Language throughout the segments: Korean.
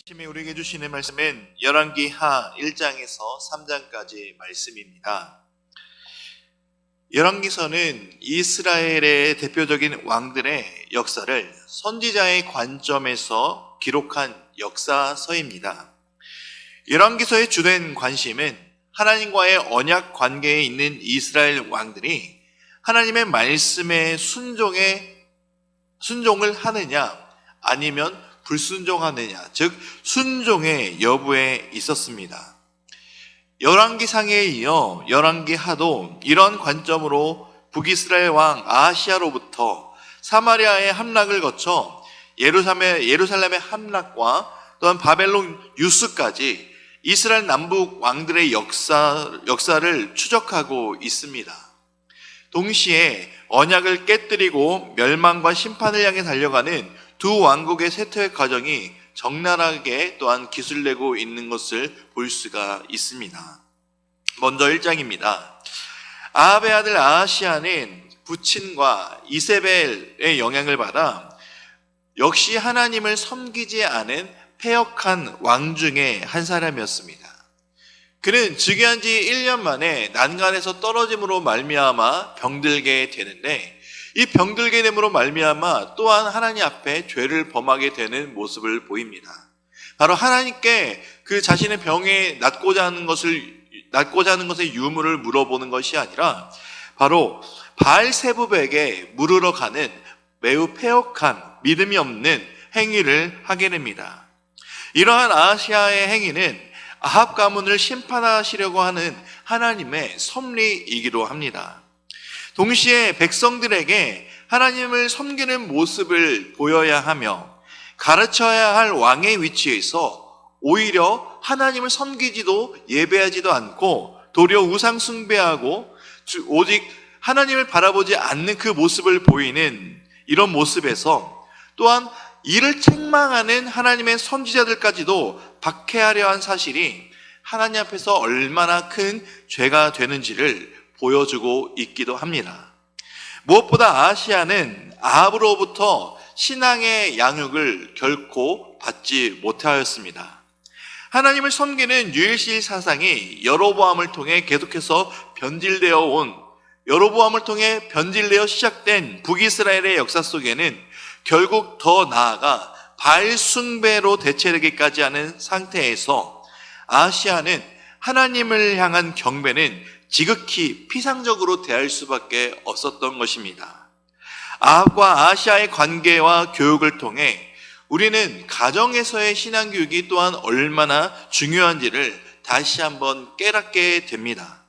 아침에 우리에게 주시는 말씀은 열왕기하 1장에서 3장까지 말씀입니다. 열왕기서는 이스라엘의 대표적인 왕들의 역사를 선지자의 관점에서 기록한 역사서입니다. 열왕기서의 주된 관심은 하나님과의 언약 관계에 있는 이스라엘 왕들이 하나님의 말씀에 순종을 하느냐 아니면 불순종하느냐, 즉 순종의 여부에 있었습니다. 열왕기상에 이어 열왕기하도 이런 관점으로 북이스라엘 왕 아하시야로부터 사마리아의 함락을 거쳐 예루살렘의 함락과 또한 바벨론 유수까지 이스라엘 남북 왕들의 역사를 추적하고 있습니다. 동시에 언약을 깨뜨리고 멸망과 심판을 향해 달려가는 두 왕국의 쇠퇴 과정이 적나라하게 또한 기술되고 있는 것을 볼 수가 있습니다. 먼저 1장입니다. 아합의 아들 아하시야는 부친과 이세벨의 영향을 받아 역시 하나님을 섬기지 않은 패역한 왕 중에 한 사람이었습니다. 그는 즉위한 지 1년 만에 난간에서 떨어짐으로 말미암아 병들게 되는데, 이 병들게 됨으로 말미암아 또한 하나님 앞에 죄를 범하게 되는 모습을 보입니다. 바로 하나님께 그 자신의 병에 낫고자 하는 것의 유무를 물어보는 것이 아니라 바로 바알세붑에게 물으러 가는 매우 패역한 믿음이 없는 행위를 하게 됩니다. 이러한 아하시야의 행위는 아합 가문을 심판하시려고 하는 하나님의 섭리이기도 합니다. 동시에 백성들에게 하나님을 섬기는 모습을 보여야 하며 가르쳐야 할 왕의 위치에서 오히려 하나님을 섬기지도 예배하지도 않고 도리어 우상 숭배하고 오직 하나님을 바라보지 않는 그 모습을 보이는 이런 모습에서 또한 이를 책망하는 하나님의 선지자들까지도 박해하려 한 사실이 하나님 앞에서 얼마나 큰 죄가 되는지를 보여주고 있기도 합니다. 무엇보다 아하시야는 아합으로부터 신앙의 양육을 결코 받지 못하였습니다. 하나님을 섬기는 유일신 사상이 여로보암을 통해 계속해서 여로보암을 통해 변질되어 시작된 북이스라엘의 역사 속에는 결국 더 나아가 바알 숭배로 대체되기까지 하는 상태에서 아하시야는 하나님을 향한 경배는 지극히 피상적으로 대할 수밖에 없었던 것입니다. 아합과 아하시야의 관계와 교육을 통해 우리는 가정에서의 신앙교육이 또한 얼마나 중요한지를 다시 한번 깨닫게 됩니다.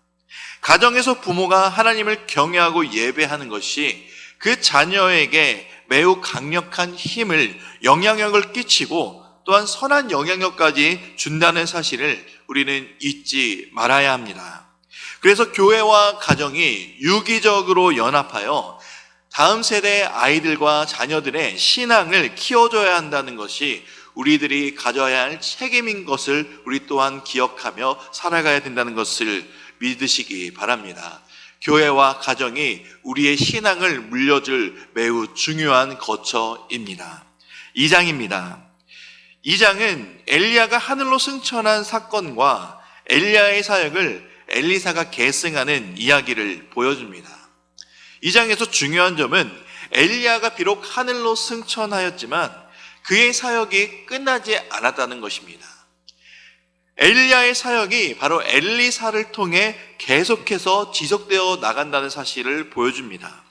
가정에서 부모가 하나님을 경외하고 예배하는 것이 그 자녀에게 매우 강력한 힘을, 영향력을 끼치고 또한 선한 영향력까지 준다는 사실을 우리는 잊지 말아야 합니다. 그래서 교회와 가정이 유기적으로 연합하여 다음 세대의 아이들과 자녀들의 신앙을 키워줘야 한다는 것이 우리들이 가져야 할 책임인 것을 우리 또한 기억하며 살아가야 된다는 것을 믿으시기 바랍니다. 교회와 가정이 우리의 신앙을 물려줄 매우 중요한 거처입니다. 2장입니다. 2장은 엘리야가 하늘로 승천한 사건과 엘리야의 사역을 엘리사가 계승하는 이야기를 보여줍니다. 2장에서 중요한 점은 엘리야가 비록 하늘로 승천하였지만 그의 사역이 끝나지 않았다는 것입니다. 엘리야의 사역이 바로 엘리사를 통해 계속해서 지속되어 나간다는 사실을 보여줍니다.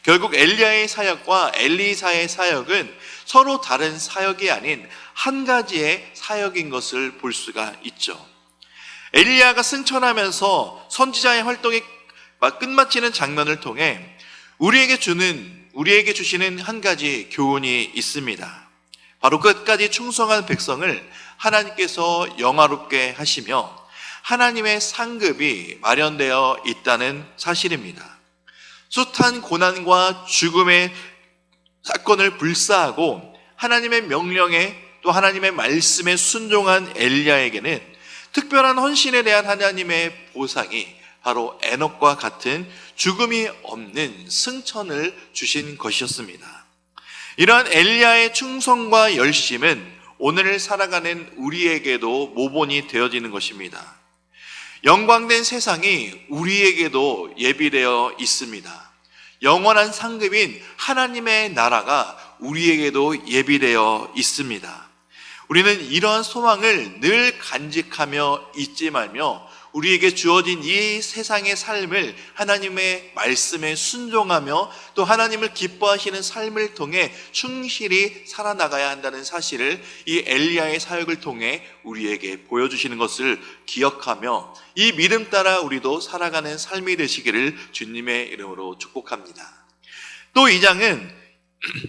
결국 엘리야의 사역과 엘리사의 사역은 서로 다른 사역이 아닌 한 가지의 사역인 것을 볼 수가 있죠. 엘리야가 승천하면서 선지자의 활동이 끝마치는 장면을 통해 우리에게 주시는 한 가지 교훈이 있습니다. 바로 끝까지 충성한 백성을 하나님께서 영화롭게 하시며 하나님의 상급이 마련되어 있다는 사실입니다. 숱한 고난과 죽음의 사건을 불사하고 하나님의 명령에 또 하나님의 말씀에 순종한 엘리야에게는 특별한 헌신에 대한 하나님의 보상이 바로 에녹과 같은 죽음이 없는 승천을 주신 것이었습니다. 이러한 엘리야의 충성과 열심은 오늘 살아가는 우리에게도 모본이 되어지는 것입니다. 영광된 세상이 우리에게도 예비되어 있습니다. 영원한 상급인 하나님의 나라가 우리에게도 예비되어 있습니다. 우리는 이러한 소망을 늘 간직하며 잊지 말며 우리에게 주어진 이 세상의 삶을 하나님의 말씀에 순종하며 또 하나님을 기뻐하시는 삶을 통해 충실히 살아나가야 한다는 사실을 이 엘리야의 사역을 통해 우리에게 보여주시는 것을 기억하며 이 믿음 따라 우리도 살아가는 삶이 되시기를 주님의 이름으로 축복합니다. 또 이 장은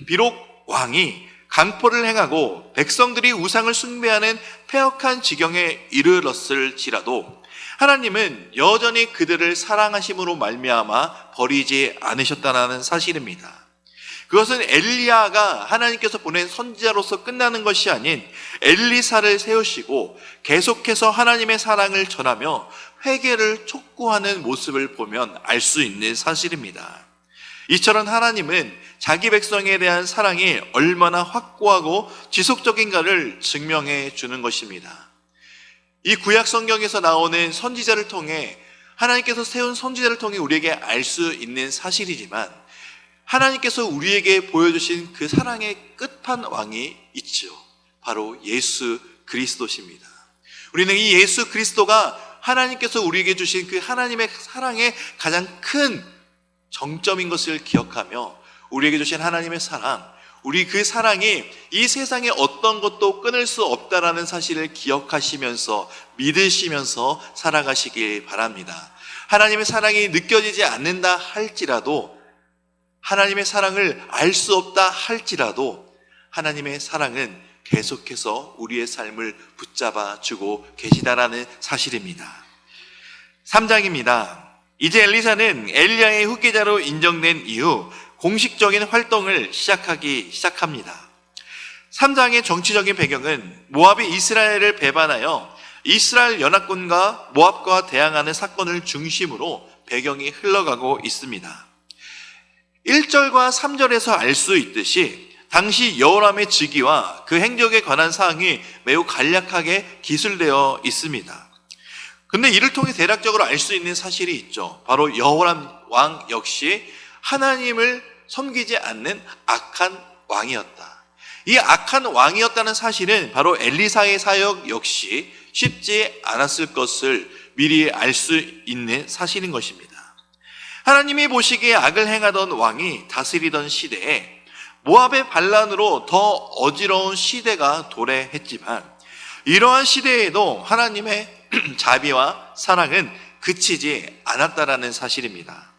비록 왕이 강포를 행하고 백성들이 우상을 숭배하는 패역한 지경에 이르렀을지라도 하나님은 여전히 그들을 사랑하심으로 말미암아 버리지 않으셨다는 사실입니다. 그것은 엘리야가 하나님께서 보낸 선지자로서 끝나는 것이 아닌 엘리사를 세우시고 계속해서 하나님의 사랑을 전하며 회개를 촉구하는 모습을 보면 알 수 있는 사실입니다. 이처럼 하나님은 자기 백성에 대한 사랑이 얼마나 확고하고 지속적인가를 증명해 주는 것입니다. 이 구약 성경에서 나오는 선지자를 통해 하나님께서 세운 선지자를 통해 우리에게 알 수 있는 사실이지만 하나님께서 우리에게 보여주신 그 사랑의 끝판왕이 있죠. 바로 예수 그리스도십니다. 우리는 이 예수 그리스도가 하나님께서 우리에게 주신 그 하나님의 사랑의 가장 큰 정점인 것을 기억하며 우리에게 주신 하나님의 사랑, 우리 그 사랑이 이 세상에 어떤 것도 끊을 수 없다라는 사실을 기억하시면서 믿으시면서 살아가시길 바랍니다. 하나님의 사랑이 느껴지지 않는다 할지라도, 하나님의 사랑을 알 수 없다 할지라도 하나님의 사랑은 계속해서 우리의 삶을 붙잡아 주고 계시다라는 사실입니다. 3장입니다. 이제 엘리사는 엘리야의 후계자로 인정된 이후 공식적인 활동을 시작합니다. 3장의 정치적인 배경은 모압이 이스라엘을 배반하여 이스라엘 연합군과 모압과 대항하는 사건을 중심으로 배경이 흘러가고 있습니다. 1절과 3절에서 알 수 있듯이 당시 여호람의 즉위와 그 행적에 관한 사항이 매우 간략하게 기술되어 있습니다. 근데 이를 통해 대략적으로 알 수 있는 사실이 있죠. 바로 여호람 왕 역시 하나님을 섬기지 않는 악한 왕이었다. 이 악한 왕이었다는 사실은 바로 엘리사의 사역 역시 쉽지 않았을 것을 미리 알 수 있는 사실인 것입니다. 하나님이 보시기에 악을 행하던 왕이 다스리던 시대에 모압의 반란으로 더 어지러운 시대가 도래했지만 이러한 시대에도 하나님의 자비와 사랑은 그치지 않았다라는 사실입니다.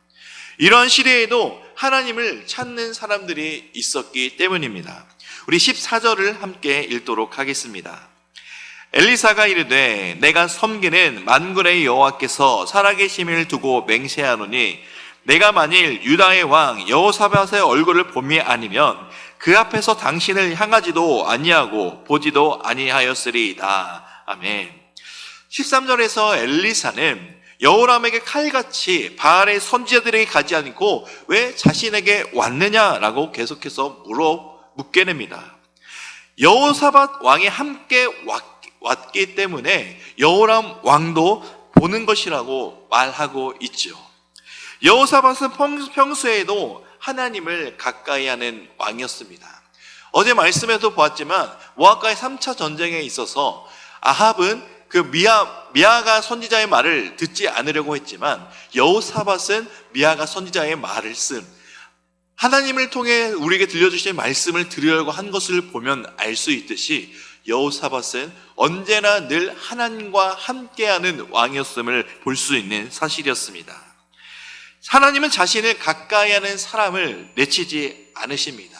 이러한 시대에도 하나님을 찾는 사람들이 있었기 때문입니다. 우리 14절을 함께 읽도록 하겠습니다. 엘리사가 이르되 내가 섬기는 만군의 여호와께서 살아계심을 두고 맹세하노니 내가 만일 유다의 왕 여호사밧의 얼굴을 봄이 아니면 그 앞에서 당신을 향하지도 아니하고 보지도 아니하였으리이다. 아멘. 13절에서 엘리사는 여호람에게 칼같이 바알의 선지자들에게 가지 않고 왜 자신에게 왔느냐라고 계속해서 묻게 됩니다. 여호사밧 왕이 함께 왔기 때문에 여호람 왕도 보는 것이라고 말하고 있죠. 여호사밧은 평소에도 하나님을 가까이 하는 왕이었습니다. 어제 말씀에도 보았지만 모압과의 3차 전쟁에 있어서 아합은 그 미아가 선지자의 말을 듣지 않으려고 했지만 여호사밧은 미아가 선지자의 말을 하나님을 통해 우리에게 들려주신 말씀을 들으려고 한 것을 보면 알 수 있듯이 여호사밧은 언제나 늘 하나님과 함께하는 왕이었음을 볼 수 있는 사실이었습니다. 하나님은 자신을 가까이 하는 사람을 내치지 않으십니다.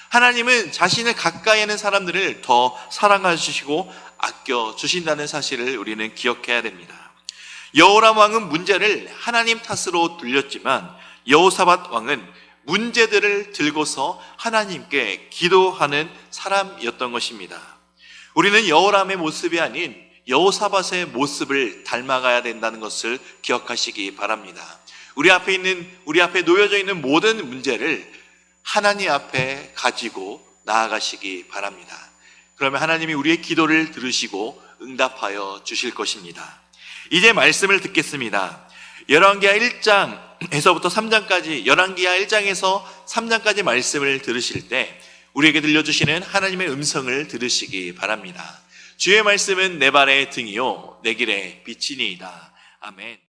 하나님은 자신을 가까이 하는 사람들을 더 사랑하시고 아껴주신다는 사실을 우리는 기억해야 됩니다. 여호람 왕은 문제를 하나님 탓으로 돌렸지만 여호사밧 왕은 문제들을 들고서 하나님께 기도하는 사람이었던 것입니다. 우리는 여호람의 모습이 아닌 여호사밧의 모습을 닮아가야 된다는 것을 기억하시기 바랍니다. 우리 앞에 놓여져 있는 모든 문제를 하나님 앞에 가지고 나아가시기 바랍니다. 그러면 하나님이 우리의 기도를 들으시고 응답하여 주실 것입니다. 이제 말씀을 듣겠습니다. 열왕기하 1장에서부터 3장까지, 열왕기하 1장에서 3장까지 말씀을 들으실 때 우리에게 들려주시는 하나님의 음성을 들으시기 바랍니다. 주의 말씀은 내 발의 등이요 내 길의 빛이니이다. 아멘.